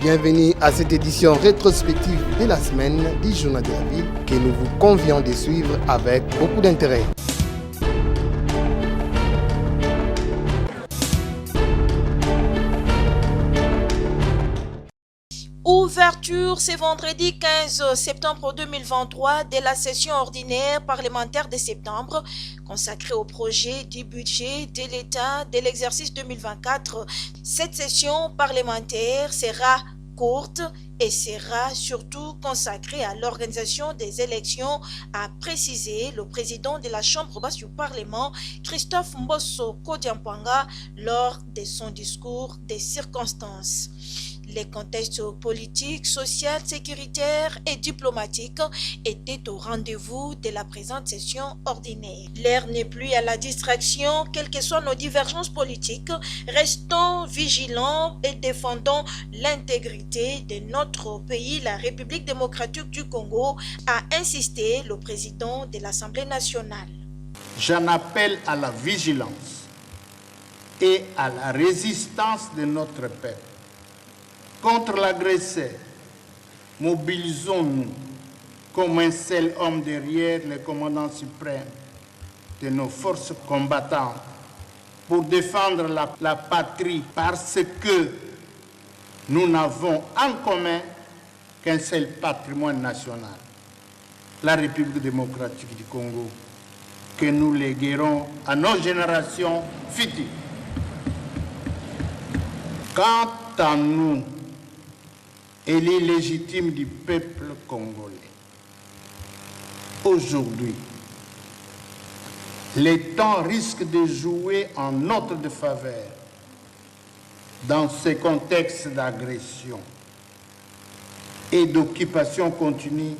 Bienvenue à cette édition rétrospective de la semaine du Journal de la Ville que nous vous convions de suivre avec beaucoup d'intérêt. Ouverture ce vendredi 15 septembre 2023 de la session ordinaire parlementaire de septembre consacrée au projet du budget de l'État de l'exercice 2024. Cette session parlementaire sera courte et sera surtout consacrée à l'organisation des élections, a précisé le président de la Chambre basse du Parlement, Christophe Mbosso Kodiampanga, lors de son discours des circonstances. Les contextes politiques, sociaux, sécuritaires et diplomatiques étaient au rendez-vous de la présente session ordinaire. L'heure n'est plus à la distraction, quelles que soient nos divergences politiques. Restons vigilants et défendons l'intégrité de notre pays, la République démocratique du Congo, a insisté le président de l'Assemblée nationale. J'en appelle à la vigilance et à la résistance de notre peuple. Contre l'agresseur, mobilisons-nous comme un seul homme derrière le commandant suprême de nos forces combattantes pour défendre la patrie parce que nous n'avons en commun qu'un seul patrimoine national, la République démocratique du Congo, que nous léguerons à nos générations futures. Quant à nous, élus légitimes du peuple congolais, aujourd'hui, les temps risquent de jouer en notre défaveur dans ce contexte d'agression et d'occupation continue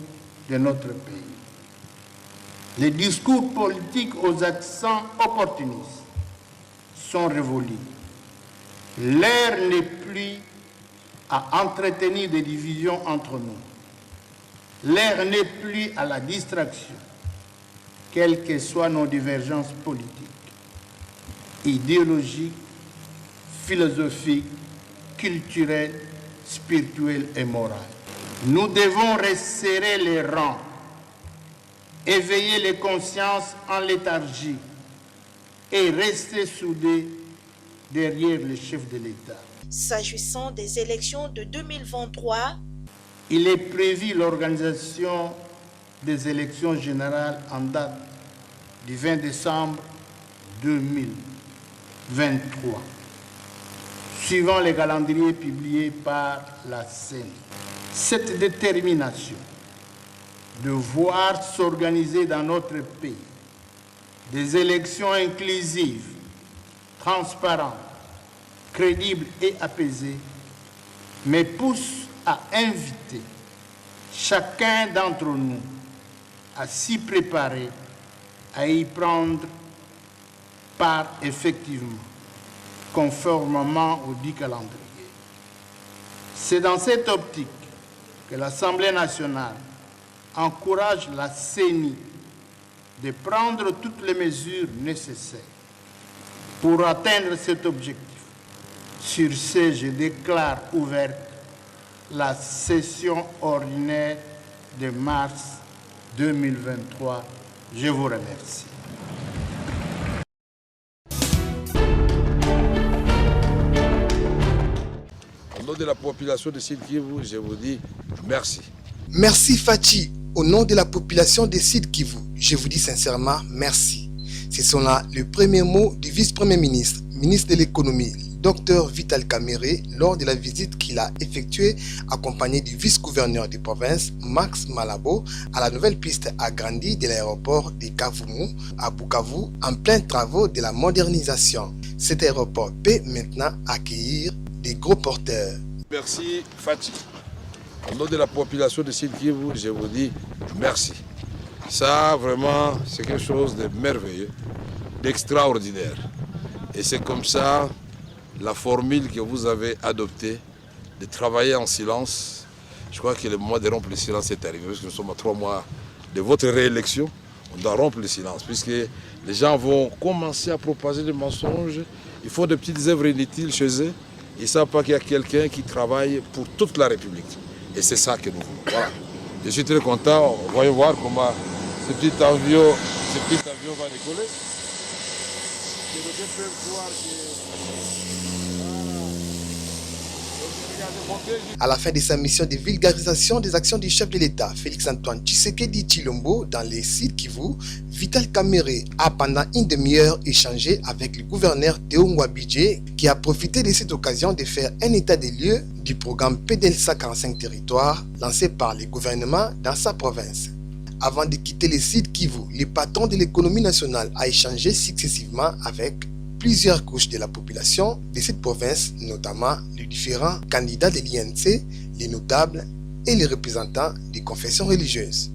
de notre pays. Les discours politiques aux accents opportunistes sont révolus. L'heure n'est plus à entretenir des divisions entre nous. L'heure n'est plus à la distraction, quelles que soient nos divergences politiques, idéologiques, philosophiques, culturelles, spirituelles et morales. Nous devons resserrer les rangs, éveiller les consciences en léthargie et rester soudés derrière le chef de l'État. S'agissant des élections de 2023, il est prévu l'organisation des élections générales en date du 20 décembre 2023, suivant les calendriers publiés par la CENI. Cette détermination de voir s'organiser dans notre pays des élections inclusives, transparentes, crédibles et apaisées, me pousse à inviter chacun d'entre nous à s'y préparer, à y prendre part effectivement, conformément au dit calendrier. C'est dans cette optique que l'Assemblée nationale encourage la CENI de prendre toutes les mesures nécessaires pour atteindre cet objectif. Sur ce, je déclare ouverte la session ordinaire de mars 2023. Je vous remercie. Au nom de la population de Sud Kivu, je vous dis merci. Merci Fachi. Au nom de la population de Sud Kivu, je vous dis sincèrement merci. Ce sont là les premiers mots du vice-premier ministre, ministre de l'économie, Dr Vital Kamerhe, lors de la visite qu'il a effectuée accompagné du vice-gouverneur de province Max Malabo à la nouvelle piste agrandie de l'aéroport de Kavumu à Bukavu en plein travaux de la modernisation. Cet aéroport peut maintenant accueillir des gros porteurs. Merci Fatih. Au nom de la population de Sud Kivu, je vous dis merci. Ça vraiment c'est quelque chose de merveilleux, d'extraordinaire. Et c'est comme ça la formule que vous avez adoptée de travailler en silence. Je crois que le moment de rompre le silence est arrivé, parce que nous sommes à 3 mois de votre réélection. On doit rompre le silence, puisque les gens vont commencer à propager des mensonges. Ils font de petites œuvres inutiles chez eux. Ils ne savent pas qu'il y a quelqu'un qui travaille pour toute la République. Et c'est ça que nous voulons. Voilà. Je suis très content. Voyons voir comment ce petit avion va décoller. À la fin de sa mission de vulgarisation des actions du chef de l'État, Félix-Antoine Tshisekedi Tshilombo, dans les Sud Kivu, Vital Kamerhe a pendant une demi-heure échangé avec le gouverneur Théo Ngwabidje, qui a profité de cette occasion de faire un état des lieux du programme PDLSA 45 territoires lancé par le gouvernement dans sa province. Avant de quitter les Sud Kivu, le patron de l'économie nationale a échangé successivement avec plusieurs couches de la population de cette province, notamment les différents candidats de l'INC, les notables et les représentants des confessions religieuses.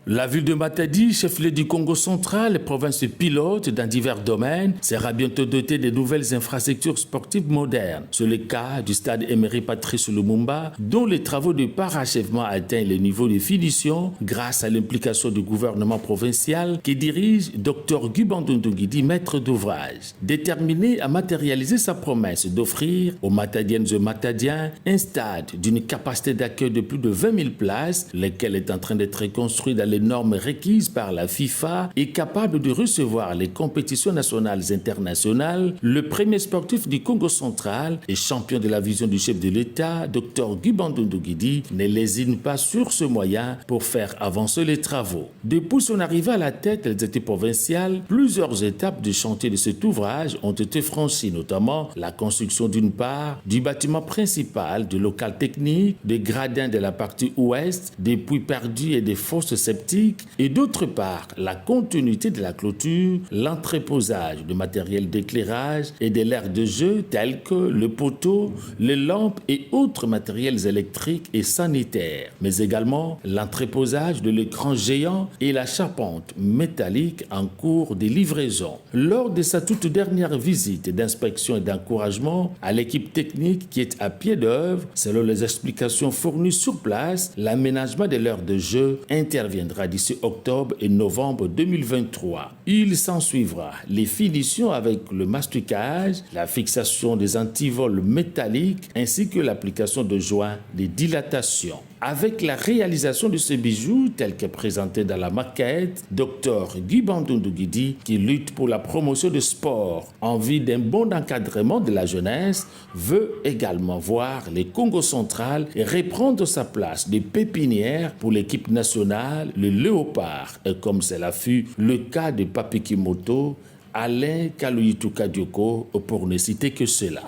La ville de Matadi, chef-lieu du Congo central, province pilote dans divers domaines, sera bientôt dotée de nouvelles infrastructures sportives modernes. C'est le cas du stade Emery Patrice Lumumba, dont les travaux de parachèvement atteignent le niveau de finition grâce à l'implication du gouvernement provincial qui dirige Dr Guy Bandundu-Nguidi, maître d'ouvrage. Déterminé à matérialiser sa promesse d'offrir aux Matadiennes et Matadiens un stade d'une capacité d'accueil de plus de 20 000 places, lequel est en train d'être construit dans les normes requises par la FIFA et capable de recevoir les compétitions nationales et internationales, le premier sportif du Congo central et champion de la vision du chef de l'État, Dr Guy Bandundu-Nguidi, ne lésine pas sur ce moyen pour faire avancer les travaux. Depuis son arrivée à la tête des états provinciales, plusieurs étapes du chantier de cet ouvrage ont été franchies, notamment la construction d'une part du bâtiment principal, du local technique, des gradins de la partie ouest, des puits perdus et des fosses sceptiques, et d'autre part la continuité de la clôture, l'entreposage de matériel d'éclairage et de l'aires de jeu tels que le poteau, les lampes et autres matériels électriques et sanitaires, mais également l'entreposage de l'écran géant et la charpente métallique en cours de livraison. Lors de sa toute dernière visite d'inspection et d'encouragement à l'équipe technique qui est à pied d'œuvre, selon les explications fournies sur place, l'aménagement de l'aires de jeu interviendra d'ici octobre et novembre 2023. Il s'ensuivra les finitions avec le masticage, la fixation des antivols métalliques ainsi que l'application de joints de dilatation. Avec la réalisation de ce bijou tel que présenté dans la maquette, Dr Guy Bandundu-Nguidi, qui lutte pour la promotion du sport en vue d'un bon encadrement de la jeunesse, veut également voir les Congo central reprendre sa place de pépinière pour l'équipe nationale, le Léopard, et comme cela fut le cas de Papi Kimoto, Alain Kaloyitou Dioko, pour ne citer que cela.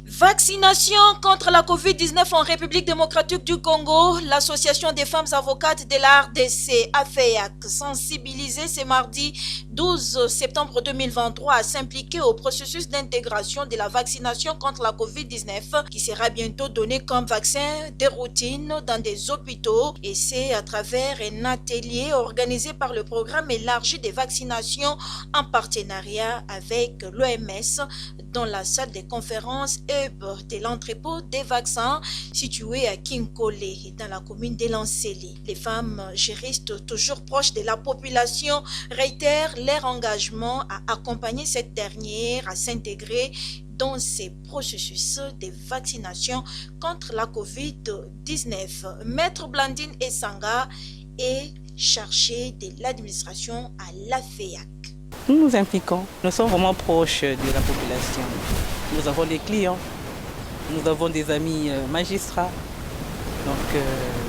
Vaccination contre la COVID-19 en République démocratique du Congo. L'Association des femmes avocates de la RDC, AFEAC, sensibilisée ce mardi 12 septembre 2023 à s'impliquer au processus d'intégration de la vaccination contre la COVID-19 qui sera bientôt donné comme vaccin de routine dans des hôpitaux, et c'est à travers un atelier organisé par le programme élargi de vaccination en partenariat avec l'OMS dans la salle de conférences de l'entrepôt des vaccins situé à Kinkole dans la commune de Lanceli. Les femmes géristes toujours proches de la population réitèrent leur engagement à accompagner cette dernière à s'intégrer dans ces processus de vaccination contre la COVID-19. Maître Blandine Essanga est chargée de l'administration à l'AFEAC. Nous nous impliquons, nous sommes vraiment proches de la population. Nous avons des clients, nous avons des amis magistrats. Donc,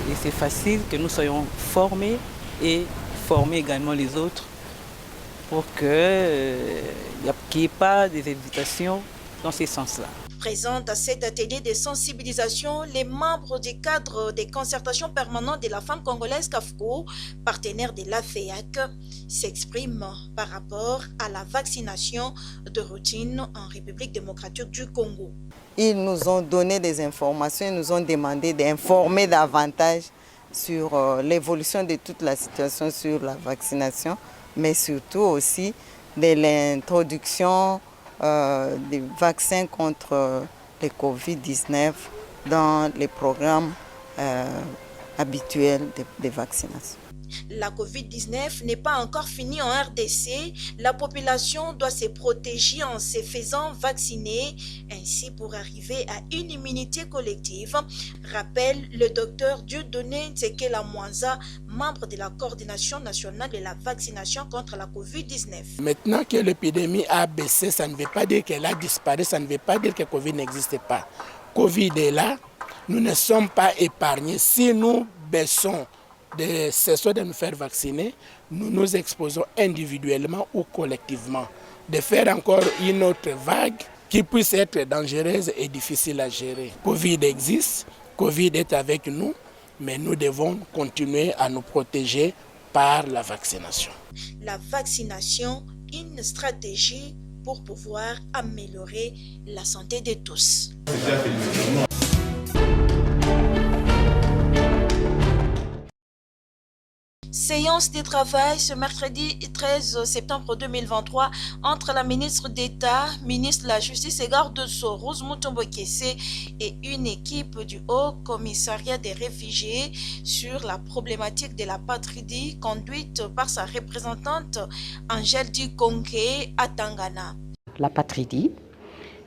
et c'est facile que nous soyons formés et former également les autres pour qu'il n'y ait pas des hésitations dans ces sens-là. Présente à cet atelier de sensibilisation, les membres du cadre de concertation permanente de la femme congolaise CAFCO, partenaire de l'AFEAC, s'expriment par rapport à la vaccination de routine en République démocratique du Congo. Ils nous ont donné des informations, ils nous ont demandé d'informer davantage sur l'évolution de toute la situation sur la vaccination, mais surtout aussi de l'introduction des vaccins contre le Covid-19 dans les programmes habituelle des vaccinations. La COVID-19 n'est pas encore finie en RDC. La population doit se protéger en se faisant vacciner, ainsi pour arriver à une immunité collective, rappelle le docteur Dieudonné Nsekela Mwanza, membre de la coordination nationale de la vaccination contre la COVID-19. Maintenant que l'épidémie a baissé, ça ne veut pas dire qu'elle a disparu, ça ne veut pas dire que COVID n'existe pas. COVID est là, nous ne sommes pas épargnés. Si nous baissons de cesser de nous faire vacciner, nous nous exposons individuellement ou collectivement. De faire encore une autre vague qui puisse être dangereuse et difficile à gérer. Covid existe, Covid est avec nous, mais nous devons continuer à nous protéger par la vaccination. La vaccination, une stratégie pour pouvoir améliorer la santé de tous. Séance de travail ce mercredi 13 septembre 2023 entre la ministre d'État, ministre de la Justice et garde-sceaux Rose Mutombo Kessé et une équipe du Haut Commissariat des réfugiés sur la problématique de la patridie conduite par sa représentante Angèle Dikonké à Tangana. La patridie,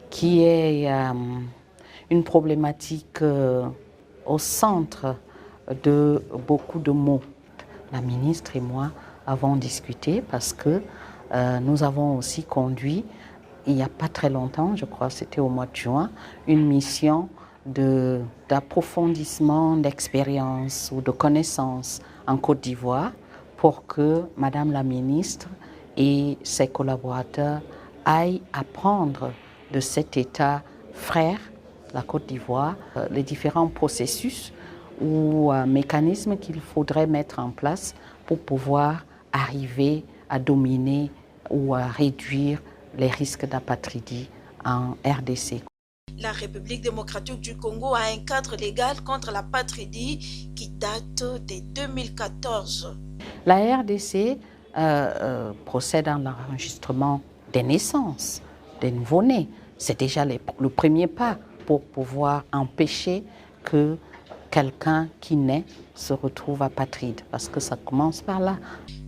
qui est une problématique au centre de beaucoup de maux. La ministre et moi avons discuté parce que nous avons aussi conduit, il n'y a pas très longtemps, je crois c'était au mois de juin, une mission d'approfondissement d'expérience ou de connaissances en Côte d'Ivoire pour que Madame la ministre et ses collaborateurs aillent apprendre de cet État frère, la Côte d'Ivoire, les différents processus ou mécanismes qu'il faudrait mettre en place pour pouvoir arriver à dominer ou à réduire les risques d'apatridie en RDC. La République démocratique du Congo a un cadre légal contre la patridie qui date de 2014. La RDC procède à l'enregistrement des naissances, des nouveau-nés. C'est déjà le premier pas pour pouvoir empêcher que quelqu'un qui naît se retrouve apatride, parce que ça commence par là.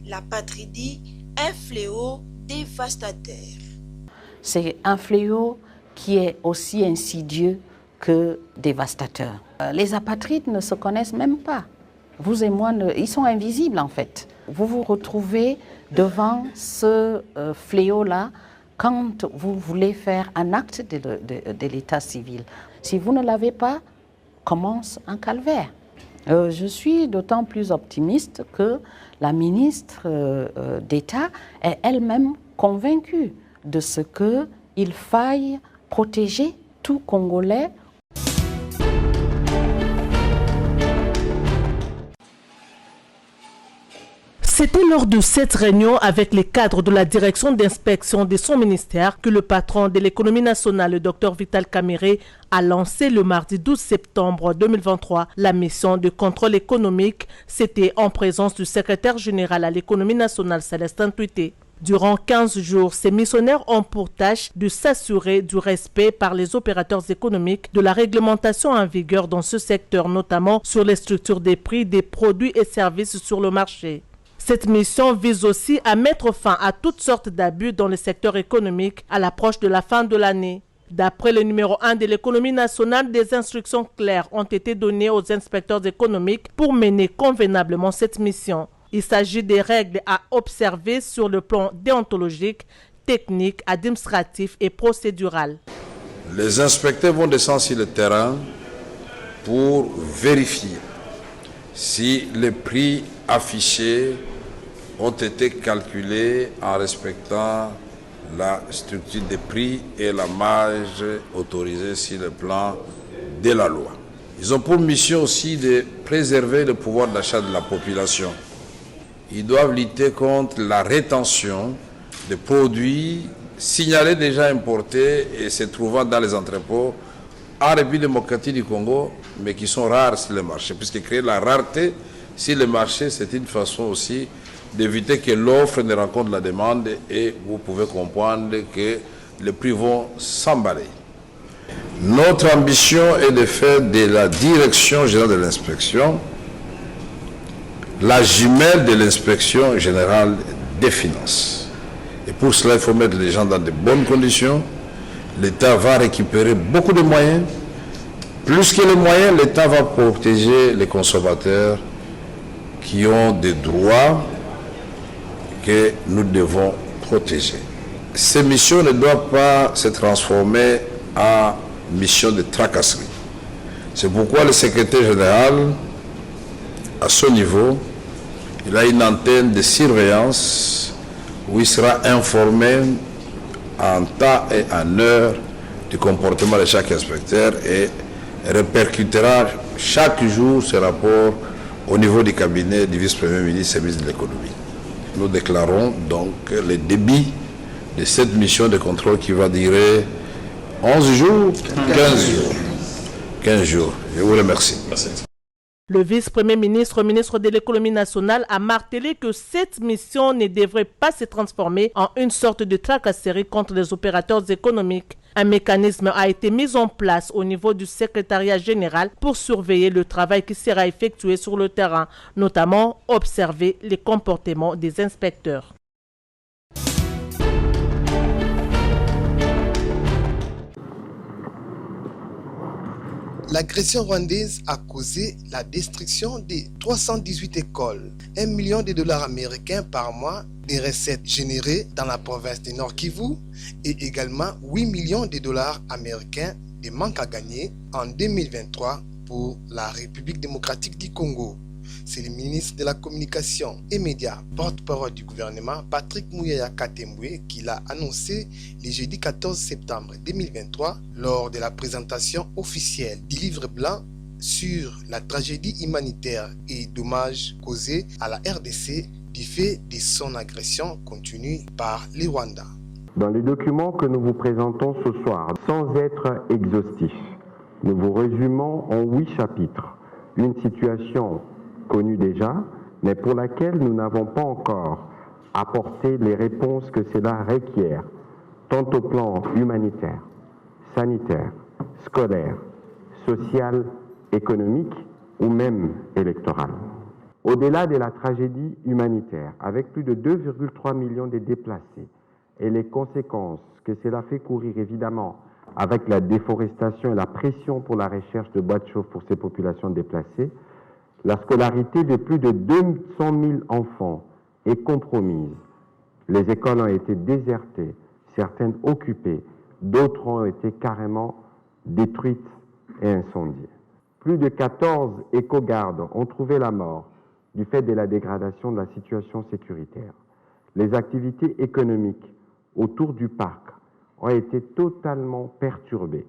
La patridie, un fléau dévastateur. C'est un fléau qui est aussi insidieux que dévastateur. Les apatrides ne se connaissent même pas. Vous et moi, ils sont invisibles en fait. Vous vous retrouvez devant ce fléau-là quand vous voulez faire un acte de l'état civil. Si vous ne l'avez pas, commence un calvaire. Je suis d'autant plus optimiste que la ministre d'État est elle-même convaincue de ce qu'il faille protéger tout Congolais. C'était lors de cette réunion avec les cadres de la direction d'inspection de son ministère que le patron de l'économie nationale, le Dr Vital Kamerhe, a lancé le mardi 12 septembre 2023 la mission de contrôle économique. C'était en présence du secrétaire général à l'économie nationale, Célestin Tuité. Durant 15 jours, ces missionnaires ont pour tâche de s'assurer du respect par les opérateurs économiques de la réglementation en vigueur dans ce secteur, notamment sur les structures des prix des produits et services sur le marché. Cette mission vise aussi à mettre fin à toutes sortes d'abus dans le secteur économique à l'approche de la fin de l'année. D'après le numéro 1 de l'économie nationale, des instructions claires ont été données aux inspecteurs économiques pour mener convenablement cette mission. Il s'agit des règles à observer sur le plan déontologique, technique, administratif et procédural. Les inspecteurs vont descendre sur le terrain pour vérifier si les prix affichés ont été calculés en respectant la structure des prix et la marge autorisée sur le plan de la loi. Ils ont pour mission aussi de préserver le pouvoir d'achat de la population. Ils doivent lutter contre la rétention de produits signalés déjà importés et se trouvant dans les entrepôts en République démocratique du Congo, mais qui sont rares sur le marché, puisque créer la rareté sur le marché, c'est une façon aussi d'éviter que l'offre ne rencontre la demande et vous pouvez comprendre que les prix vont s'emballer. Notre ambition est de faire de la direction générale de l'inspection la jumelle de l'inspection générale des finances. Et pour cela, il faut mettre les gens dans de bonnes conditions. L'État va récupérer beaucoup de moyens. Plus que les moyens, l'État va protéger les consommateurs qui ont des droits que nous devons protéger. Ces missions ne doivent pas se transformer en mission de tracasserie. C'est pourquoi le secrétaire général, à ce niveau, il a une antenne de surveillance où il sera informé en temps et en heure du comportement de chaque inspecteur et répercutera chaque jour ce rapport au niveau du cabinet du vice-premier ministre et ministre de l'économie. Nous déclarons donc le débit de cette mission de contrôle qui va durer 11 jours, 15 jours. 15 jours. Je vous remercie. Merci. Le vice-premier ministre, ministre de l'économie nationale, a martelé que cette mission ne devrait pas se transformer en une sorte de tracasserie contre les opérateurs économiques. Un mécanisme a été mis en place au niveau du secrétariat général pour surveiller le travail qui sera effectué sur le terrain, notamment observer les comportements des inspecteurs. L'agression rwandaise a causé la destruction de 318 écoles, 1 million de dollars américains par mois des recettes générées dans la province du Nord Kivu et également 8 millions de dollars américains de manque à gagner en 2023 pour la République démocratique du Congo. C'est le ministre de la Communication et Médias, porte-parole du gouvernement, Patrick Muyaya Katembwe, qui l'a annoncé le jeudi 14 septembre 2023 lors de la présentation officielle du livre blanc sur la tragédie humanitaire et dommages causés à la RDC du fait de son agression continue par les Rwandais. Dans les documents que nous vous présentons ce soir, sans être exhaustifs, nous vous résumons en 8 chapitres une situation connue déjà, mais pour laquelle nous n'avons pas encore apporté les réponses que cela requiert, tant au plan humanitaire, sanitaire, scolaire, social, économique ou même électoral. Au-delà de la tragédie humanitaire, avec plus de 2,3 millions de déplacés et les conséquences que cela fait courir évidemment avec la déforestation et la pression pour la recherche de bois de chauffe pour ces populations déplacées, la scolarité de plus de 200 000 enfants est compromise. Les écoles ont été désertées, certaines occupées, d'autres ont été carrément détruites et incendiées. Plus de 14 éco-gardes ont trouvé la mort du fait de la dégradation de la situation sécuritaire. Les activités économiques autour du parc ont été totalement perturbées,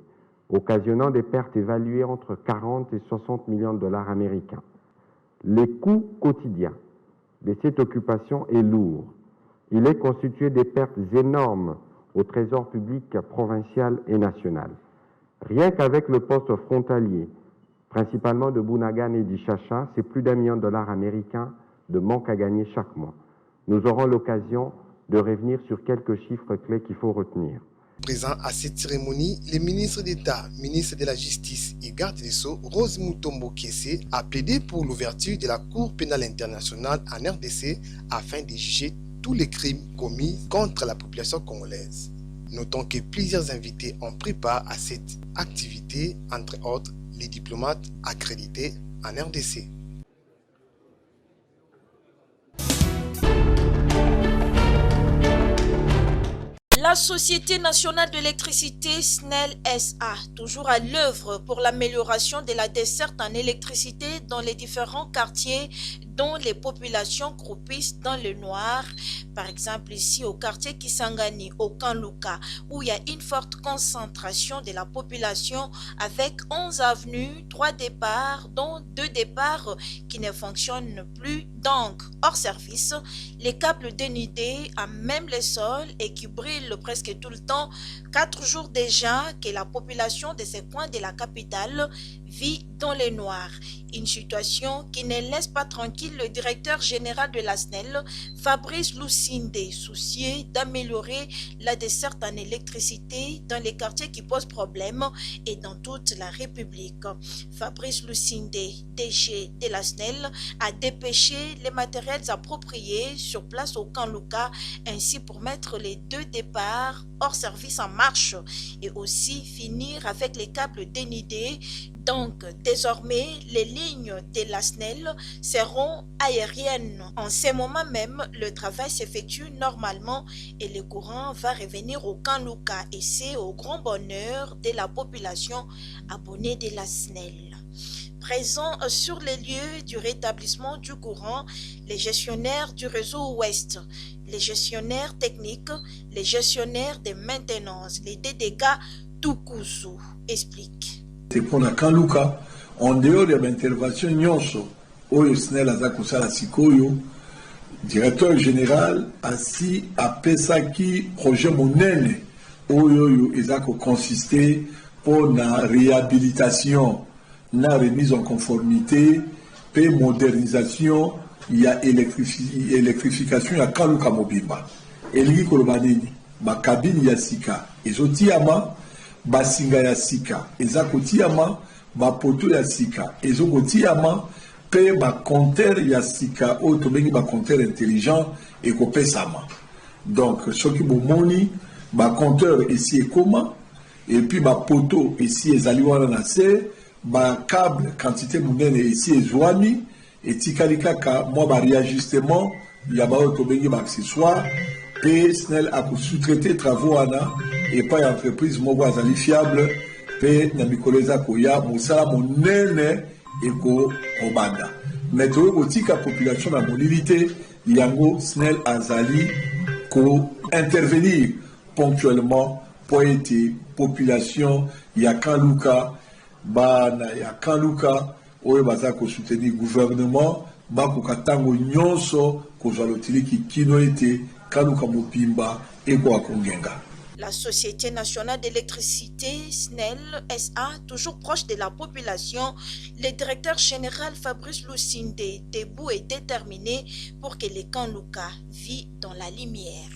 occasionnant des pertes évaluées entre 40 et 60 millions de dollars américains. Les coûts quotidiens de cette occupation est lourd. Il est constitué de pertes énormes au trésor public provincial et national. Rien qu'avec le poste frontalier, principalement de Bunagana et d'Ishacha, c'est plus d'1 million de dollars américains de manque à gagner chaque mois. Nous aurons l'occasion de revenir sur quelques chiffres clés qu'il faut retenir. Présent à cette cérémonie, le ministre d'État, ministre de la Justice et garde des Sceaux, Rose Mutombo Kiese, a plaidé pour l'ouverture de la Cour pénale internationale en RDC afin de juger tous les crimes commis contre la population congolaise. Notons que plusieurs invités ont pris part à cette activité, entre autres les diplomates accrédités en RDC. La Société nationale de l'électricité SNEL SA, toujours à l'œuvre pour l'amélioration de la desserte en électricité dans les différents quartiers dont les populations croupissent dans le noir. Par exemple, ici au quartier Kisangani, au Kanluka, où il y a une forte concentration de la population avec 11 avenues, 3 départs, dont 2 départs qui ne fonctionnent plus, donc hors service. Les câbles dénudés à même les sols et qui brûlent presque tout le temps. 4 jours déjà que la population de ces coins de la capitale vit dans le noir. Une situation qui ne laisse pas tranquille le directeur général de la SNEL, Fabrice Lucinde, soucieux d'améliorer la desserte en électricité dans les quartiers qui posent problème et dans toute la République. Fabrice Lucinde, DG de la SNEL, a dépêché les matériels appropriés sur place au camp Luka, ainsi pour mettre les 2 départs hors service en marche et aussi finir avec les câbles dénudés. Donc, désormais, les lignes de la SNEL seront aériennes. En ce moment même, le travail s'effectue normalement et le courant va revenir au camp Luka, et c'est au grand bonheur de la population abonnée de la SNEL. Présents sur les lieux du rétablissement du courant, les gestionnaires du réseau Ouest, les gestionnaires techniques, les gestionnaires de maintenance, les DDK Tukuzu expliquent. C'est pour la Kanluka, en dehors de l'intervention Nyonso, Oyo Snel Azakosala Sikoyo, directeur général, ainsi à Pesaki, projet Monene, Oyo Ezako consisté pour la réhabilitation, la remise en conformité, et modernisation, il y a électrification, il y a Kanluka Mobimba. Eligi Kolobanini, ma cabine Yasika, Ezotiama, basinga ya sika ezakotiama bapoto ya sika ezokotiama pe bacompteur ya sika oyo tobengi bacompteur intelligent ekopesama. Donc soki bomoni bacompteur esi ekoma et puis bapoto esi ezali wana na se bacable quantité monene esi ezwami etikali kaka mwa baréajustement ya baoyo tobengi baaccessoire pe SNEL a sous-traité travaux wana et pas entreprise moko azali fiable pe na mikolo koya mosala monene eko obanda mais to kotika population na molilité yango SNEL azali ko intervenir ponctuellement pour aider population ya Kanluka bana ya Kanluka oyo baza ko soutenir gouvernement bakoka tango nyonso kozwa lotili kino ete Kanluka Mopimba eko akongenga. La Société nationale d'électricité, SNEL SA, toujours proche de la population, le directeur général Fabrice Lucinde, debout et déterminé pour que le camp Luka vit dans la lumière.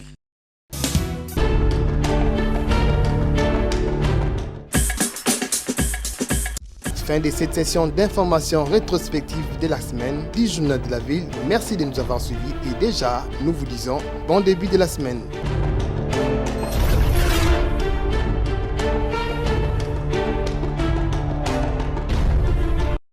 Fin de cette session d'information rétrospective de la semaine du Journal de la Ville. Merci de nous avoir suivis et déjà, nous vous disons bon début de la semaine.